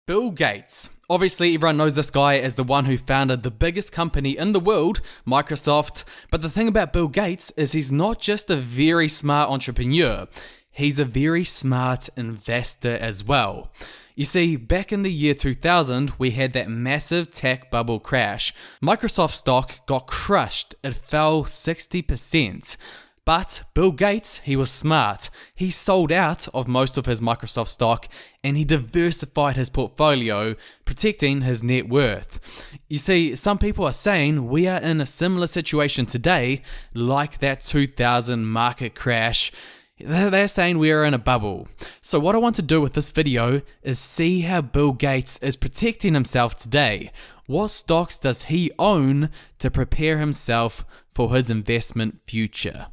Bill Gates. Obviously, everyone knows this guy as the one who founded the biggest company in the world, Microsoft. But the thing about Bill Gates is he's not just a very smart entrepreneur, he's a very smart investor as well. You see, back in the year 2000, we had that massive tech bubble crash. Microsoft stock got crushed, it fell 60%. But Bill Gates, he was smart. He sold out of most of his Microsoft stock and he diversified his portfolio, protecting his net worth. You see, some people are saying we are in a similar situation today, like that 2000 market crash. They're saying we are in a bubble. So what I want to do with this video is see how Bill Gates is protecting himself today. What stocks does he own to prepare himself for his investment future?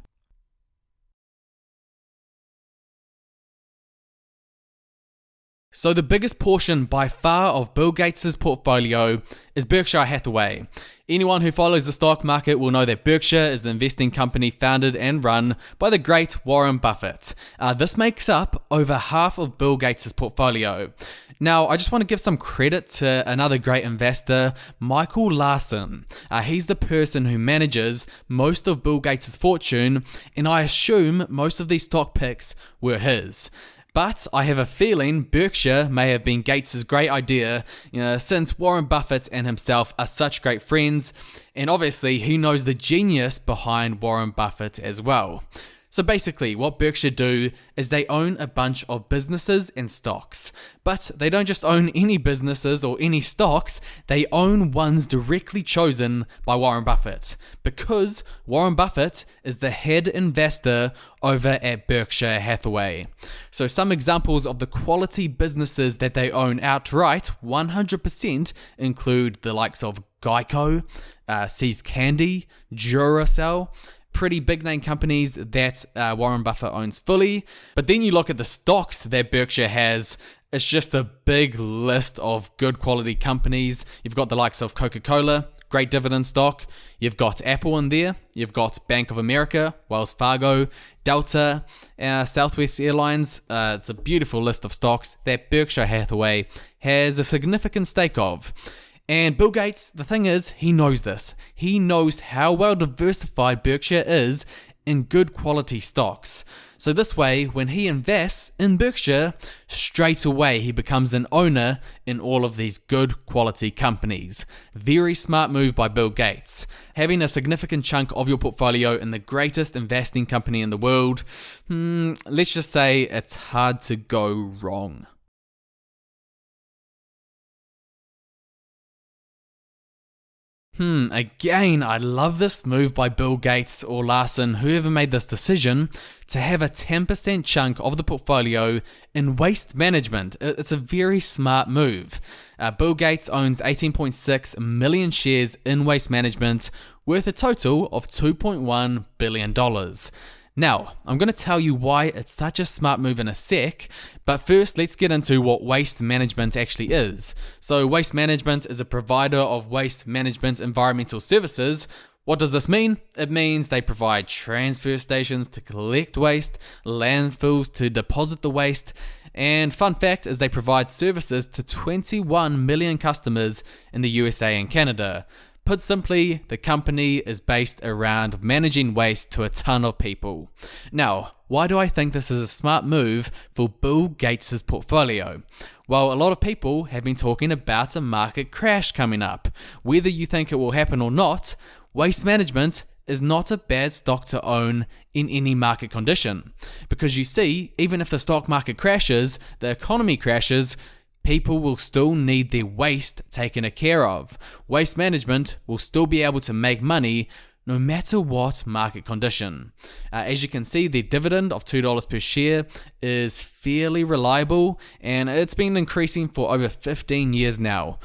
So the biggest portion by far of Bill Gates' portfolio is Berkshire Hathaway. Anyone who follows the stock market will know that Berkshire is the investing company founded and run by the great Warren Buffett. This makes up over half of Bill Gates' portfolio. Now, I just want to give some credit to another great investor, Michael Larson. He's the person who manages most of Bill Gates' fortune, and I assume most of these stock picks were his. But I have a feeling Berkshire may have been Gates' great idea, since Warren Buffett and himself are such great friends, and obviously he knows the genius behind Warren Buffett as well. So basically, what Berkshire do is they own a bunch of businesses and stocks. But they don't just own any businesses or any stocks, they own ones directly chosen by Warren Buffett. Because Warren Buffett is the head investor over at Berkshire Hathaway. So some examples of the quality businesses that they own outright, 100%, include the likes of Geico, See's Candy, Duracell, pretty big name companies that Warren Buffett owns fully. But then you look at the stocks that Berkshire has, it's just a big list of good quality companies. You've got the likes of Coca-Cola, great dividend stock. You've got Apple in there. You've got Bank of America, Wells Fargo, Delta, Southwest Airlines. It's a beautiful list of stocks that Berkshire Hathaway has a significant stake of. And Bill Gates, the thing is, he knows this. He knows how well diversified Berkshire is in good quality stocks. So this way, when he invests in Berkshire, straight away he becomes an owner in all of these good quality companies. Very smart move by Bill Gates. Having a significant chunk of your portfolio in the greatest investing company in the world, let's just say it's hard to go wrong. Again, I love this move by Bill Gates or Larson, whoever made this decision, to have a 10% chunk of the portfolio in waste management. It's a very smart move. Bill Gates owns 18.6 million shares in waste management, worth a total of $2.1 billion. Now, I'm going to tell you why it's such a smart move in a sec, but first let's get into what waste management actually is. So waste management is a provider of waste management environmental services. What does this mean? It means they provide transfer stations to collect waste, landfills to deposit the waste, and fun fact is they provide services to 21 million customers in the USA and Canada. Put simply, the company is based around managing waste to a ton of people. Now, why do I think this is a smart move for Bill Gates' portfolio? Well, a lot of people have been talking about a market crash coming up. Whether you think it will happen or not, waste management is not a bad stock to own in any market condition. Because you see, even if the stock market crashes, the economy crashes, people will still need their waste taken care of. Waste management will still be able to make money no matter what market condition. As you can see, their dividend of $2 per share is fairly reliable, and it's been increasing for over 15 years now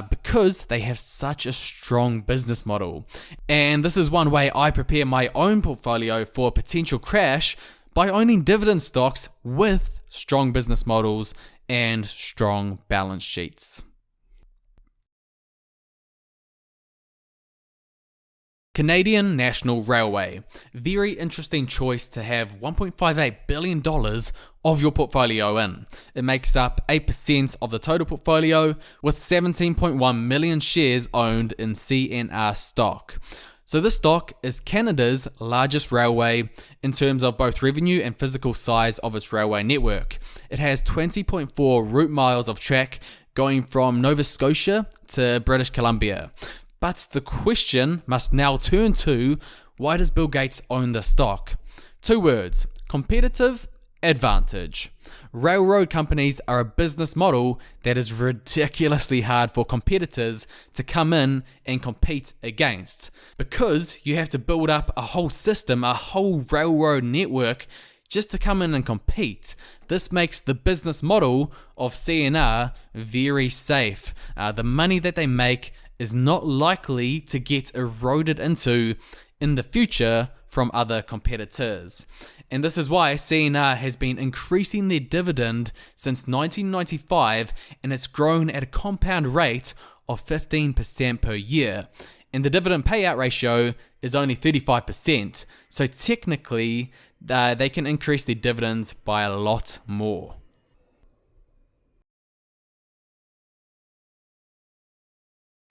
because they have such a strong business model. And this is one way I prepare my own portfolio for a potential crash, by owning dividend stocks with strong business models and strong balance sheets. Canadian National Railway. Very interesting choice to have $1.58 billion of your portfolio in. It makes up 8% of the total portfolio, with 17.1 million shares owned in CNR stock. So this stock is Canada's largest railway in terms of both revenue and physical size of its railway network. It has 20.4 route miles of track going from Nova Scotia to British Columbia. But the question must now turn to, why does Bill Gates own the stock? 2 words: competitive advantage. Railroad companies are a business model that is ridiculously hard for competitors to come in and compete against, because you have to build up a whole system, a whole railroad network just to come in and compete. This makes the business model of CNR very safe. The money that they make is not likely to get eroded into in the future from other competitors. And this is why CNR has been increasing their dividend since 1995, and it's grown at a compound rate of 15% per year. And the dividend payout ratio is only 35%, so technically they can increase their dividends by a lot more.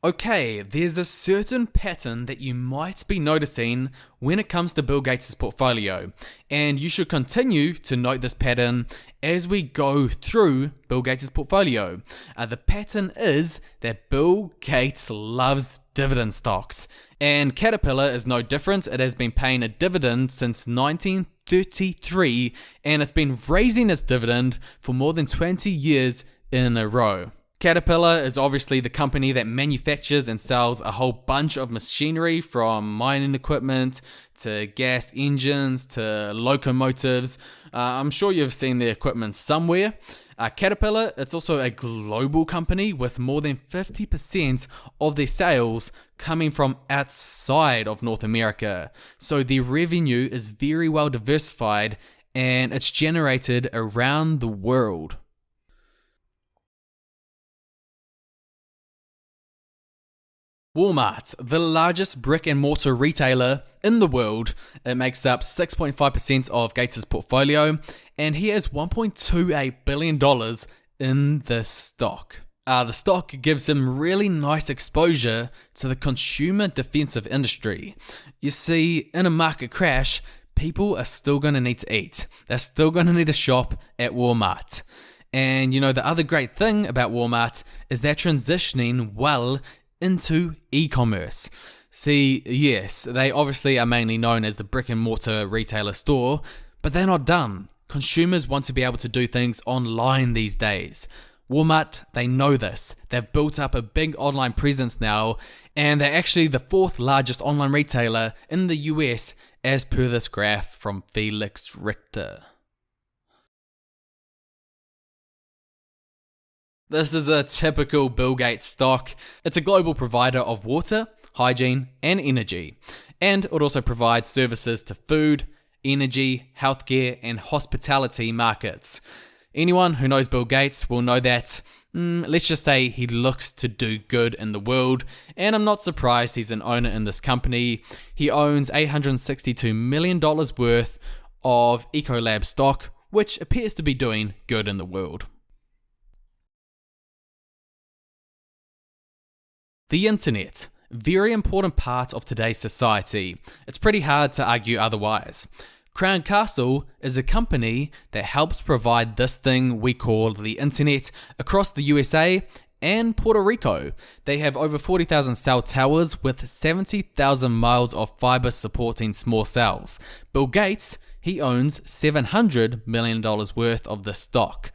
Okay, there's a certain pattern that you might be noticing when it comes to Bill Gates' portfolio, and you should continue to note this pattern as we go through Bill Gates' portfolio. The pattern is that Bill Gates loves dividend stocks, and Caterpillar is no different. It has been paying a dividend since 1933, and it's been raising its dividend for more than 20 years in a row. Caterpillar is obviously the company that manufactures and sells a whole bunch of machinery, from mining equipment to gas engines to locomotives. I'm sure you've seen the equipment somewhere. Caterpillar, it's also a global company with more than 50% of their sales coming from outside of North America. So their revenue is very well diversified, and it's generated around the world. Walmart, the largest brick and mortar retailer in the world. It makes up 6.5% of Gates' portfolio, and he has $1.28 billion in this stock. The stock gives him really nice exposure to the consumer defensive industry. You see, in a market crash, people are still going to need to eat. They're still going to need to shop at Walmart. And you know, the other great thing about Walmart is they're transitioning well into e-commerce. See, yes, they obviously are mainly known as the brick and mortar retailer store, but they're not dumb. Consumers want to be able to do things online these days. Walmart, they know this. They've built up a big online presence now, and they're actually the 4th largest online retailer in the US, as per this graph from Felix Richter. This is a typical Bill Gates stock. It's a global provider of water, hygiene, and energy. And it also provides services to food, energy, healthcare, and hospitality markets. Anyone who knows Bill Gates will know that, let's just say, he looks to do good in the world, and I'm not surprised he's an owner in this company. He owns $862 million worth of Ecolab stock, which appears to be doing good in the world. The internet, very important part of today's society. It's pretty hard to argue otherwise. Crown Castle is a company that helps provide this thing we call the internet across the USA and Puerto Rico. They have over 40,000 cell towers with 70,000 miles of fiber supporting small cells. Bill Gates, he owns $700 million worth of the stock.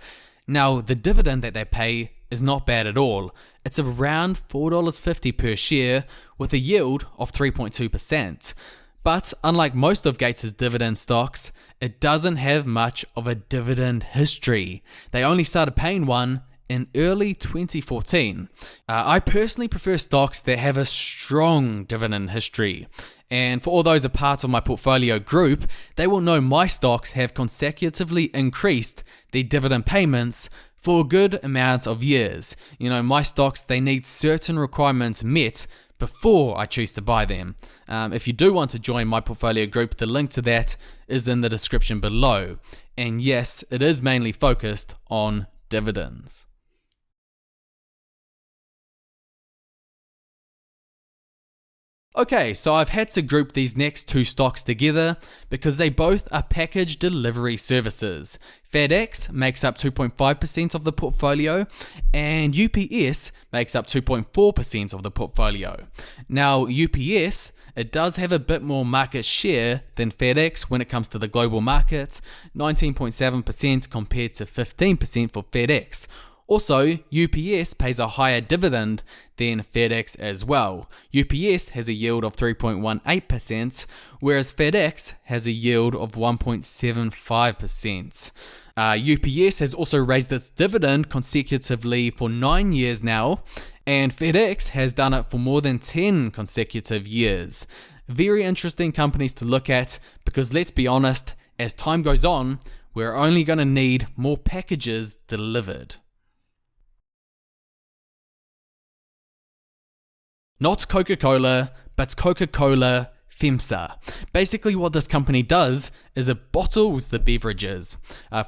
Now, the dividend that they pay is not bad at all. It's around $4.50 per share with a yield of 3.2%. But unlike most of Gates' dividend stocks, it doesn't have much of a dividend history. They only started paying one in early 2014. I personally prefer stocks that have a strong dividend history. And for all those a part of my portfolio group, they will know my stocks have consecutively increased their dividend payments for a good amount of years. You know, my stocks, they need certain requirements met before I choose to buy them. If you do want to join my portfolio group, the link to that is in the description below. and yes, it is mainly focused on dividends. Okay, so I've had to group these next two stocks together because they both are package delivery services. FedEx makes up 2.5% of the portfolio and UPS makes up 2.4% of the portfolio. Now, UPS, it does have a bit more market share than FedEx when it comes to the global market, 19.7% compared to 15% for FedEx. Also, UPS pays a higher dividend than FedEx as well. UPS has a yield of 3.18%, whereas FedEx has a yield of 1.75%. UPS has also raised its dividend consecutively for 9 years now, and FedEx has done it for more than 10 consecutive years. Very interesting companies to look at because, let's be honest, as time goes on, we're only going to need more packages delivered. Not Coca-Cola, but Coca-Cola FEMSA. Basically what this company does is it bottles the beverages.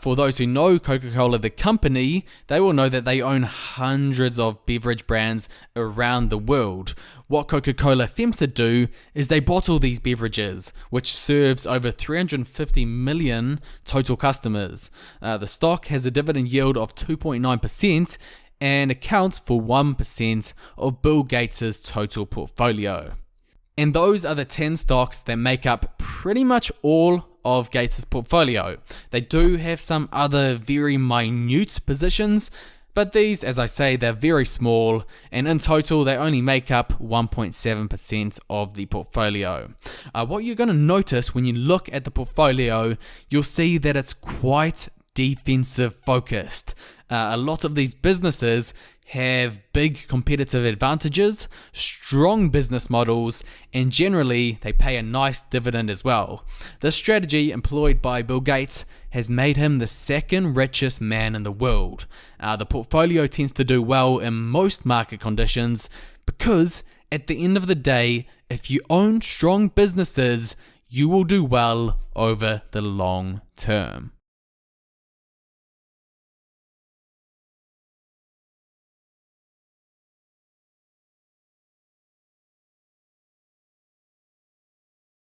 For those who know Coca-Cola, the company, they will know that they own hundreds of beverage brands around the world. What Coca-Cola FEMSA do is they bottle these beverages, which serves over 350 million total customers. The stock has a dividend yield of 2.9%, and accounts for 1% of Bill Gates' total portfolio. And those are the 10 stocks that make up pretty much all of Gates' portfolio. They do have some other very minute positions, but these, as I say, they're very small, and in total they only make up 1.7% of the portfolio. What you're going to notice when you look at the portfolio, you'll see that it's quite defensive focused. A lot of these businesses have big competitive advantages, strong business models, and generally they pay a nice dividend as well. This strategy employed by Bill Gates has made him the second richest man in the world. The portfolio tends to do well in most market conditions because at the end of the day, if you own strong businesses, you will do well over the long term.